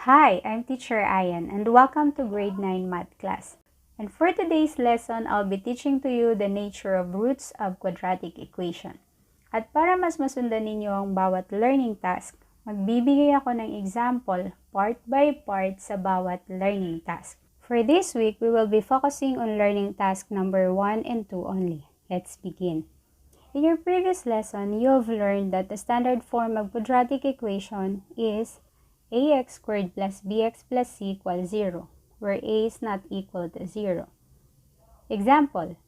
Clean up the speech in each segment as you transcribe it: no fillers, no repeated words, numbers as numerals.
Hi, I'm teacher Ayen and welcome to grade 9 math class. And for today's lesson, I'll be teaching to you the nature of roots of quadratic equation. At para mas masundan ninyo ang bawat learning task, magbibigay ako ng example part by part sa bawat learning task. For this week, we will be focusing on learning task number 1 and 2 only. Let's begin. In your previous lesson, you have learned that the standard form of quadratic equation is ax squared plus bx plus c equals 0, where a is not equal to 0. Example,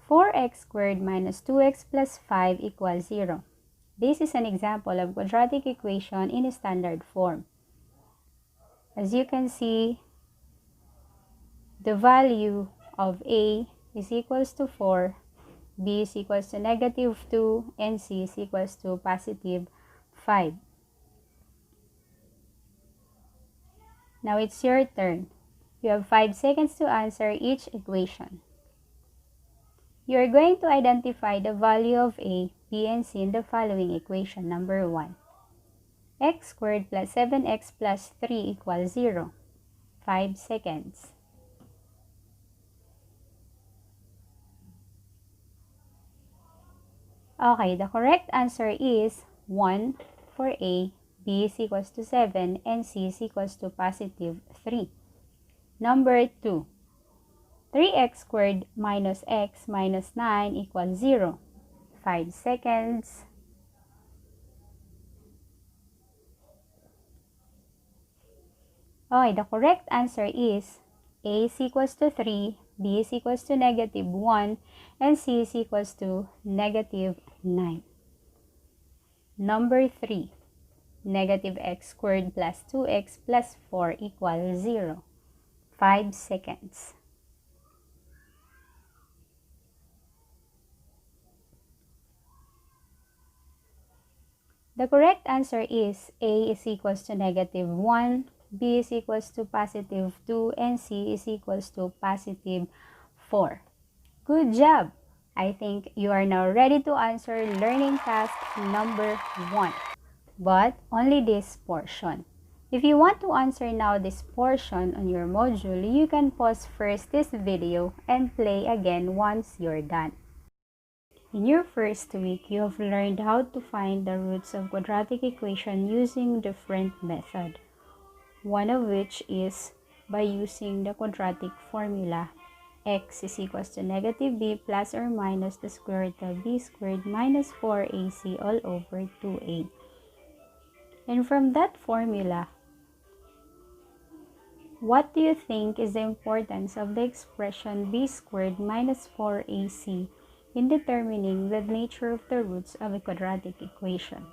4x squared minus 2x plus 5 equals 0. This is an example of quadratic equation in a standard form. As you can see, the value of a is equals to 4, b is equals to negative 2, and c is equals to positive 5. Now it's your turn. You have 5 seconds to answer each equation. You are going to identify the value of a, b, and c in the following equation. Number 1. X squared plus 7x plus 3 equals 0. 5 seconds. Okay, the correct answer is 1 for a, b is equals to 7, and c is equals to positive 3. Number 2. 3x squared minus x minus 9 equals 0. 5 seconds. Okay, the correct answer is a is equals to 3, b is equals to negative 1, and c is equals to negative 9. Number 3. Negative x squared plus 2x plus 4 equals 0. 5 seconds. The correct answer is a is equals to negative 1, b is equals to positive 2, and c is equals to positive 4. Good job! I think you are now ready to answer learning task number 1. But only this portion. If you want to answer now this portion on your module, you can pause first this video and play again once you're done. In your first week, you have learned how to find the roots of quadratic equation using different method. One of which is by using the quadratic formula. X is equals to negative b plus or minus the square root of b squared minus 4ac all over 2a. And from that formula, what do you think is the importance of the expression b squared minus 4ac in determining the nature of the roots of a quadratic equation?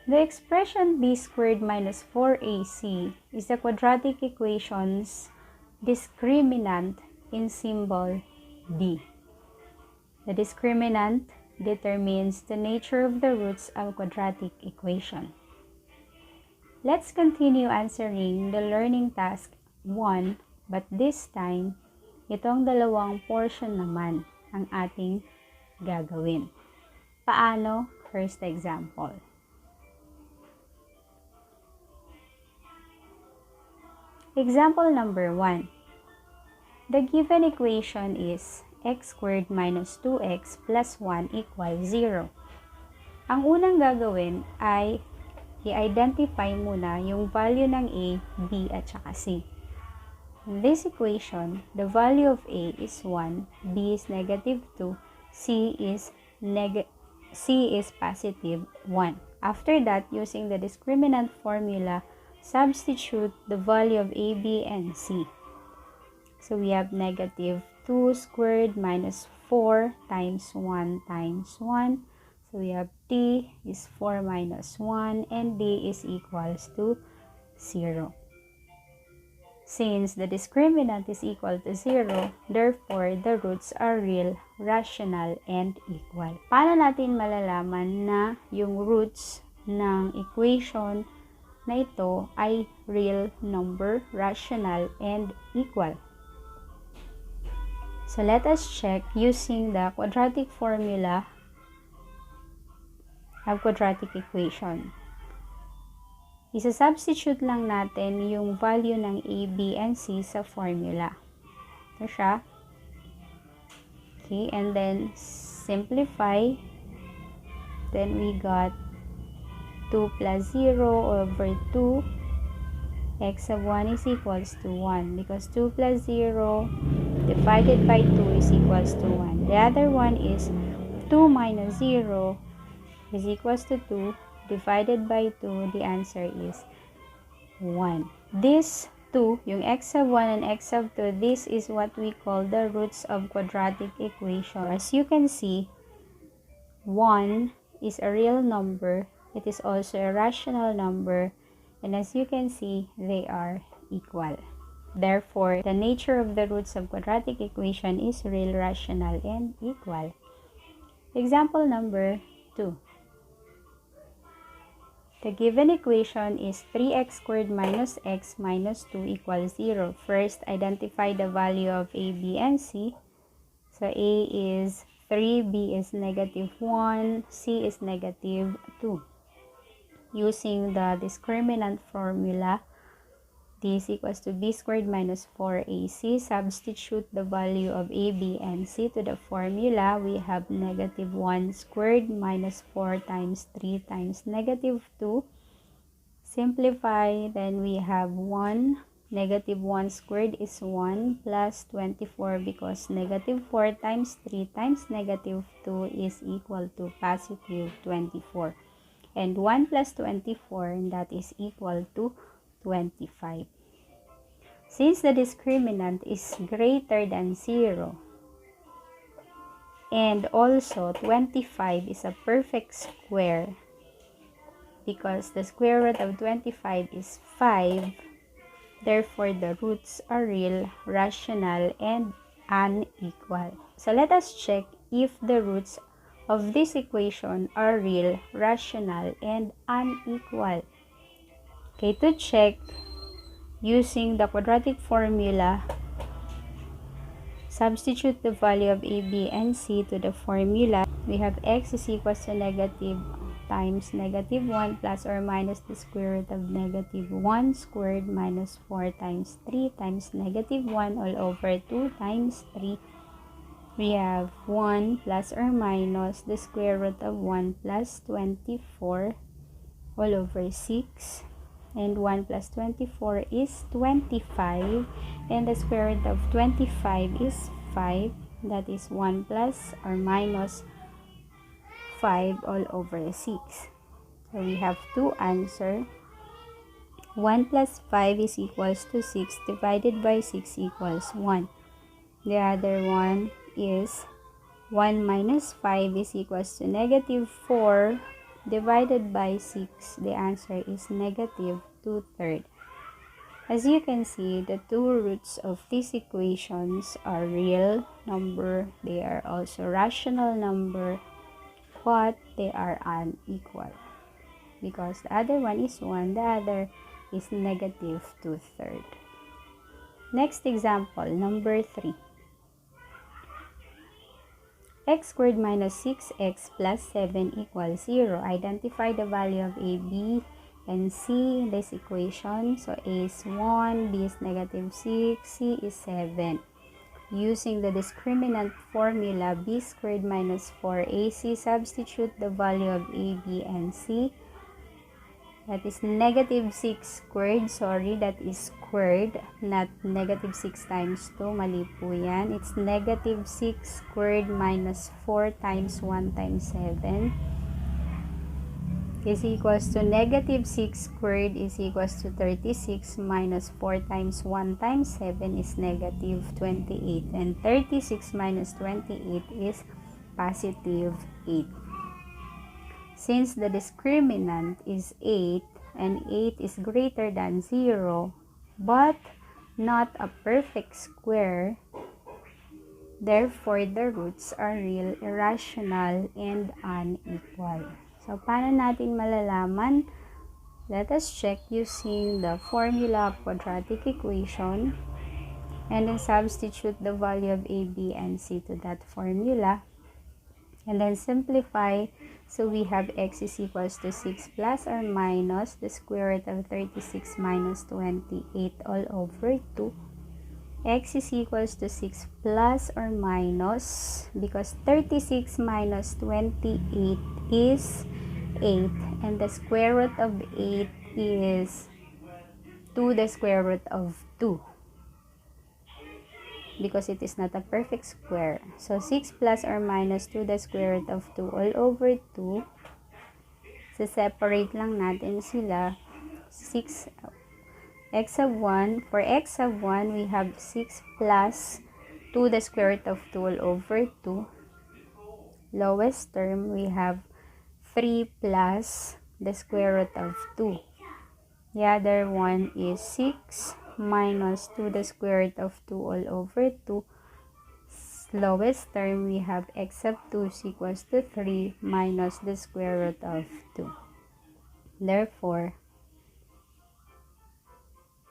The expression b squared minus 4ac is the quadratic equation's discriminant in symbol b. The discriminant determines the nature of the roots of quadratic equation. Let's continue answering the learning task 1, but this time, itong dalawang portion naman ang ating gagawin. Paano? First example. Example number 1. The given equation is x squared minus 2x plus 1 equals 0. Ang unang gagawin ay i-identify muna yung value ng a, b, at saka c. In this equation, the value of a is 1, b is negative 2, c is positive 1. After that, using the discriminant formula, substitute the value of a, b, and c. So we have negative 2 squared minus 4 times 1 times 1. So we have t is 4 minus 1 and d is equals to 0. Since the discriminant is equal to 0, therefore the roots are real, rational, and equal. Paano natin malalaman na yung roots ng equation na ito ay real number, rational, and equal? So let us check using the quadratic formula of quadratic equation. Isa-substitute lang natin yung value ng A, B, and C sa formula. Ito siya. Okay, and then simplify. Then we got 2 plus 0 over 2. X of 1 is equals to 1 because 2 plus 0 divided by 2 is equals to 1. The other one is 2 minus 0 is equals to 2 divided by 2. The answer is 1. This 2, yung x of 1 and x of 2, this is what we call the roots of quadratic equation. As you can see, 1 is a real number. It is also a rational number. And as you can see, they are equal. Therefore, the nature of the roots of quadratic equation is real, rational, and equal. Example number 2. The given equation is 3x squared minus x minus 2 equals 0. First, identify the value of a, b, and c. So a is 3, b is negative 1, c is negative 2. Using the discriminant formula, d is equals to b squared minus 4ac. Substitute the value of a, b, and c to the formula. We have negative 1 squared minus 4 times 3 times negative 2. Simplify, then we have 1. Negative 1 squared is 1 plus 24 because negative 4 times 3 times negative 2 is equal to positive 24. And 1 plus 24, and that is equal to 25. Since the discriminant is greater than 0, and also 25 is a perfect square, because the square root of 25 is 5, therefore the roots are real, rational, and unequal. So let us check if the roots of this equation are real, rational, and unequal. Okay, to check, using the quadratic formula, substitute the value of a, b, and c to the formula. We have x is equals to negative times negative 1 plus or minus the square root of negative 1 squared minus 4 times 3 times negative 1 all over 2 times 3. We have 1 plus or minus the square root of 1 plus 24 all over 6. And 1 plus 24 is 25. And the square root of 25 is 5. That is 1 plus or minus 5 all over 6. So we have two answers. 1 plus 5 is equals to 6 divided by 6 equals 1. The other one is 1 minus 5 is equals to negative 4 divided by 6. The answer is negative 2/3. As you can see, the two roots of these equations are real number. They are also rational number, but they are unequal. Because the other one is 1, the other is negative 2/3. Next example, number 3. X squared minus 6x plus 7 equals 0. Identify the value of a, b, and c in this equation. So a is 1, b is negative 6, c is 7. Using the discriminant formula, b squared minus 4ac, substitute the value of a, b, and c. That is negative 6 squared. Sorry, that is squared, not negative 6 times 2. Mali po yan. It's negative 6 squared minus 4 times 1 times 7 is equals to negative 6 squared is equals to 36 minus 4 times 1 times 7 is negative 28. And 36 minus 28 is positive 8. Since the discriminant is 8 and 8 is greater than 0 but not a perfect square, therefore the roots are real, irrational, and unequal. So, paano natin malalaman? Let us check using the formula of quadratic equation and then substitute the value of a, b, and c to that formula. And then simplify. So we have x is equals to 6 plus or minus the square root of 36 minus 28 all over 2. X is equals to 6 plus or minus, because 36 minus 28 is 8, and the square root of 8 is 2 the square root of 2, because it is not a perfect square. So 6 plus or minus 2 the square root of 2 all over 2. So separate lang natin sila. 6 x of 1. For x of 1, we have 6 plus 2 the square root of 2 all over 2. Lowest term, we have 3 plus the square root of 2. The other one is 6 minus 2 the square root of 2 all over 2. Lowest term, we have x of 2 is equals to 3 minus the square root of 2. Therefore,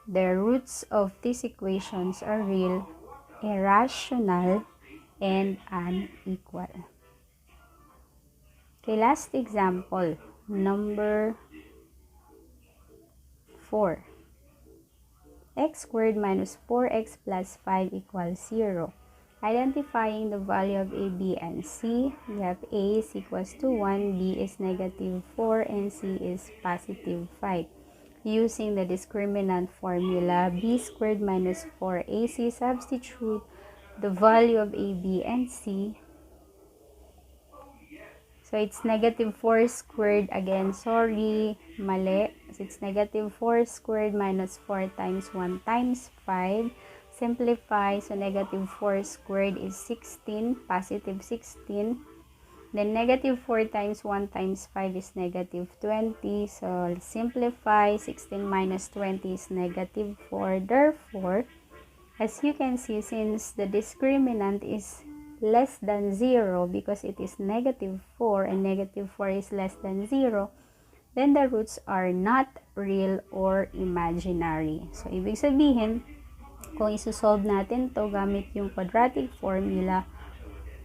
the roots of these equations are real, irrational, and unequal. Okay, last example, number 4. X squared minus 4x plus 5 equals 0. Identifying the value of a, b, and c, we have a is equals to 1, b is negative 4, and c is positive 5. Using the discriminant formula, b squared minus 4ac, substitute the value of a, b, and c. So it's negative 4 squared, again, sorry, mali. So it's negative 4 squared minus 4 times 1 times 5. Simplify, so negative 4 squared is 16, positive 16. Then negative 4 times 1 times 5 is negative 20. So simplify, 16 minus 20 is negative 4. Therefore, as you can see, since the discriminant is less than 0, because it is negative 4 and negative 4 is less than 0, then the roots are not real or imaginary. So, ibig sabihin, kung isosolve natin to gamit yung quadratic formula,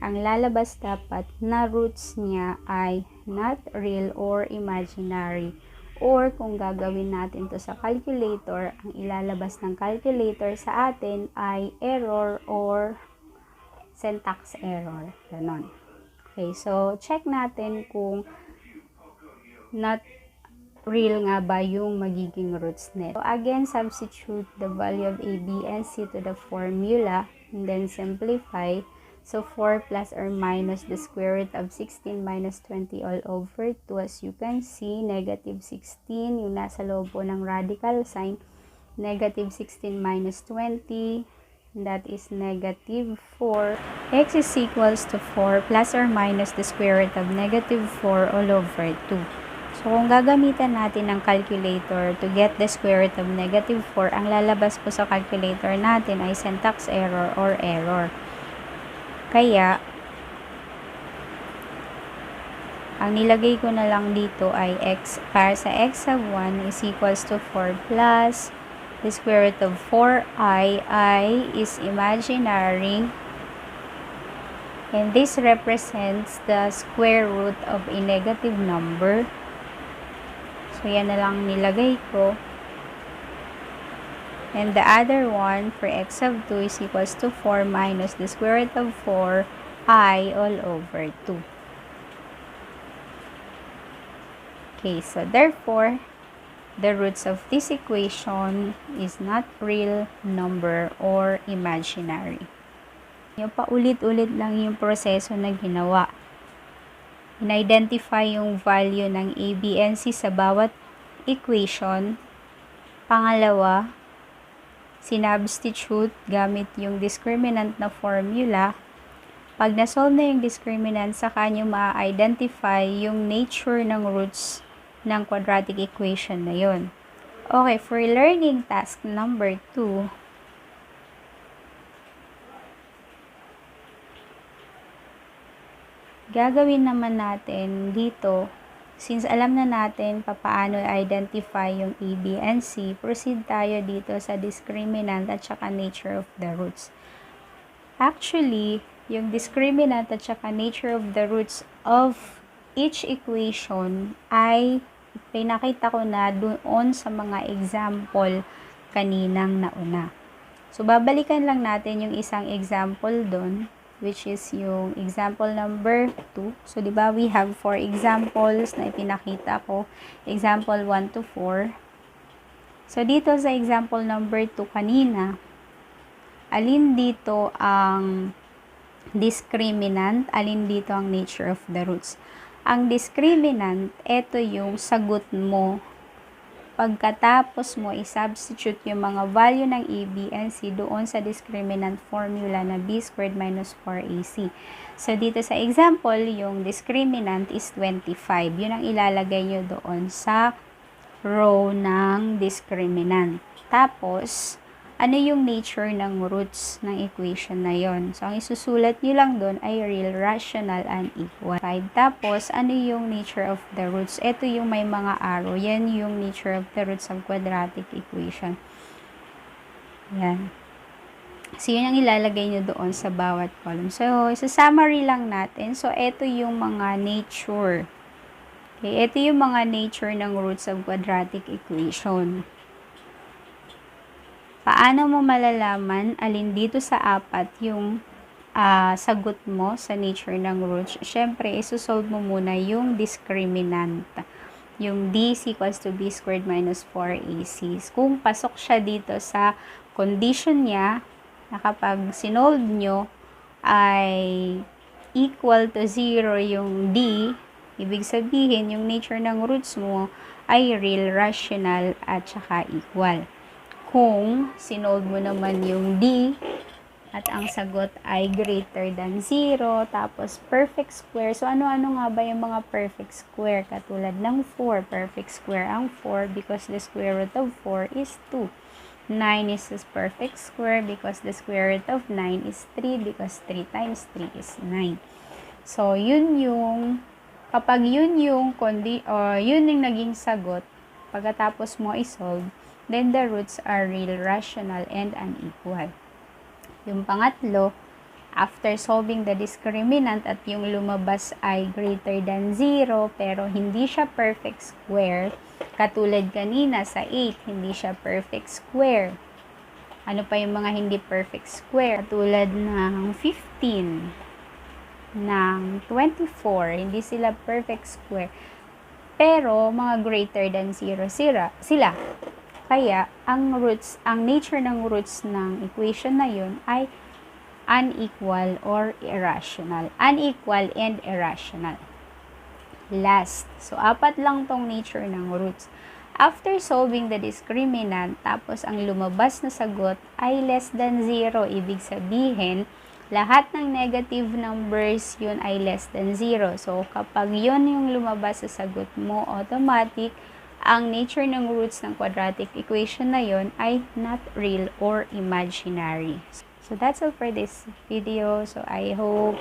ang lalabas dapat na roots niya ay not real or imaginary. Or kung gagawin natin to sa calculator, ang ilalabas ng calculator sa atin ay error or syntax error. Ganon. Okay, so check natin kung not real nga ba yung magiging roots net. So again, substitute the value of a, b, and c to the formula and then simplify. So 4 plus or minus the square root of 16 minus 20 all over 2. As you can see, negative 16, yung nasa loob po ng radical sign. Negative 16 minus 20, that is negative 4. X is equals to 4 plus or minus the square root of negative 4 all over 2. So kung gagamitan natin ng calculator to get the square root of negative 4, ang lalabas po sa calculator natin ay syntax error or error. Kaya, ang nilagay ko na lang dito ay x, para sa x of 1 is equals to 4 plus the square root of 4i, I is imaginary, and this represents the square root of a negative number. So, yan na lang nilagay ko. And the other one for x of 2 is equals to 4 minus the square root of 4i all over 2. Okay, so therefore, the roots of this equation is not real number or imaginary. Yung paulit-ulit lang yung proseso na ginawa. In-identify yung value ng a, b, and c sa bawat equation. Pangalawa, sinubstitute gamit yung discriminant na formula. Pag nasolve na yung discriminant, saka nyo ma-identify yung nature ng roots ng quadratic equation na yun. Okay, for learning task number 2, gagawin naman natin dito, since alam na natin paano identify yung a, b, and c, proceed tayo dito sa discriminant at saka nature of the roots. Actually, yung discriminant at saka nature of the roots of each equation ay pinakita ko na doon sa mga example kaninang nauna. So, babalikan lang natin yung isang example doon, which is yung example number 2. So, di ba, we have 4 examples na ipinakita ko. Example 1 to 4. So, dito sa example number 2 kanina, alin dito ang discriminant, alin dito ang nature of the roots. Ang discriminant, ito yung sagot mo pagkatapos mo i-substitute yung mga value ng A, B, and C doon sa discriminant formula na B squared minus 4AC. So, dito sa example, yung discriminant is 25. Yun ang ilalagay nyo doon sa row ng discriminant. Tapos, ano yung nature ng roots ng equation na yon? So, ang isusulat nyo lang doon ay real, rational, and equal. Tapos, ano yung nature of the roots? Ito yung may mga arrow. Yan yung nature of the roots of quadratic equation. Yan. So, yun ang ilalagay nyo doon sa bawat column. So, summary lang natin. So, ito yung mga nature. Okay, ito yung mga nature ng roots of quadratic equation. Paano mo malalaman alin dito sa apat yung sagot mo sa nature ng roots? Siyempre, isusolve mo muna yung discriminant. Yung D is equals to B squared minus 4AC. Kung pasok siya dito sa condition niya, na kapag sinolve nyo ay equal to 0 yung D, ibig sabihin yung nature ng roots mo ay real, rational, at saka equal. Kung sinolve mo naman yung D at ang sagot ay greater than 0, tapos perfect square. So, ano-ano nga ba yung mga perfect square? Katulad ng 4, perfect square ang 4 because the square root of 4 is 2. 9 is a perfect square because the square root of 9 is 3 because 3 times 3 is 9. So, yun yung, kapag yun yung naging sagot, pagkatapos mo isolve, then the roots are real, rational, and unequal. Yung pangatlo, after solving the discriminant at yung lumabas ay greater than 0, pero hindi siya perfect square, katulad kanina sa 8, hindi siya perfect square. Ano pa yung mga hindi perfect square? Katulad ng 15, ng 24, hindi sila perfect square. Pero, mga greater than 0 sila. Kaya, ang nature ng roots ng equation na yun ay unequal or irrational. Unequal and irrational. Last. So, 4 lang tong nature ng roots. After solving the discriminant, tapos ang lumabas na sagot ay less than 0. Ibig sabihin, lahat ng negative numbers yun ay less than 0. So, kapag yun yung lumabas sa sagot mo, automatic, ang nature ng roots ng quadratic equation na yon ay not real or imaginary. So, that's all for this video. So, I hope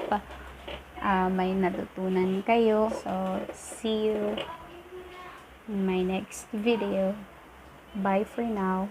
may natutunan kayo. So, see you in my next video. Bye for now.